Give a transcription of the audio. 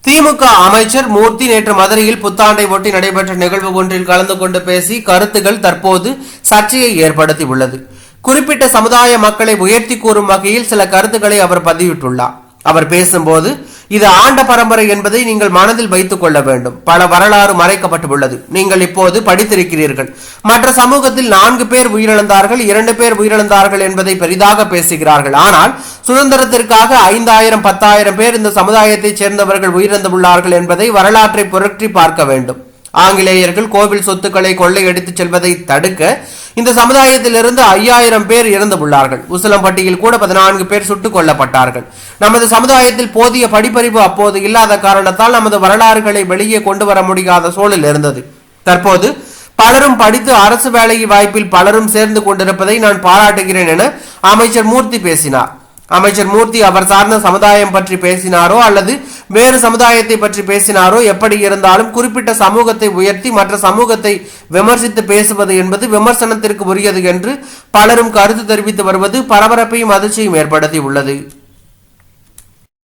திமுக அமைச்சர் மூர்த்தி நேற்று மதுரையில் புத்தாண்டை ஒட்டி நடைபெற்ற நிகழ்வு ஒன்றில் கலந்து கொண்டு பேசி கருத்துகள் தற்போது சர்ச்சையை ஏற்படுத்தியுள்ளது. குறிப்பிட்ட சமுதாய மக்களை உயர்த்தி கூறும் வகையில் சில கருத்துக்களை அவர் பதிவிட்டுள்ளார். அவர் பேசும்போது, இது ஆண்ட பரம்பரை என்பதை நீங்கள் மனதில் வைத்துக் கொள்ள வேண்டும். பல வரலாறு மறைக்கப்பட்டுள்ளது. நீங்கள் இப்போது படித்திருக்கிறீர்கள். மற்ற சமூகத்தில் 4 பேர் உயிரிழந்தார்கள், 2 பேர் உயிரிழந்தார்கள் என்பதை பெரிதாக பேசுகிறார்கள். ஆனால் சுதந்திரத்திற்காக 5000 10,000 பேர் இந்த சமுதாயத்தைச் சேர்ந்தவர்கள் உயிரிழந்துள்ளார்கள் என்பதை வரலாற்றை புரட்டி பார்க்க வேண்டும். ஆங்கிலேயர்கள் கோவில் சொத்துக்களை கொள்ளையடித்துச் செல்வதை தடுக்க இந்த சமுதாயத்திலிருந்து 5000 பேர் இறந்துள்ளார்கள். உசிலம்பட்டியில் கூட 14 பேர் சுட்டுக் கொல்லப்பட்டார்கள். நமது சமுதாயத்தில் போதிய படிப்பறிவு அப்போது இல்லாத காரணத்தால் நமது வரலாறுகளை வெளியே கொண்டு வர முடியாத சூழல் இருந்தது. தற்போது பலரும் படித்து அரசு வேலை வாய்ப்பில் பலரும் சேர்ந்து கொண்டிருப்பதை நான் பாராட்டுகிறேன் என அமைச்சர் மூர்த்தி பேசினார். அமைச்சர் மூர்த்தி அவர் சார்ந்த சமுதாயம் பற்றி பேசினாரோ அல்லது வேறு சமுதாயத்தை பற்றி பேசினாரோ, எப்படி இருந்தாலும் குறிப்பிட்ட சமூகத்தை உயர்த்தி மற்ற சமூகத்தை விமர்சித்து பேசுவது என்பது விமர்சனத்திற்கு உரியது என்று பலரும் கருத்து தெரிவித்து வருவது பரபரப்பையும் அதிர்ச்சியும் ஏற்படுத்தி உள்ளது.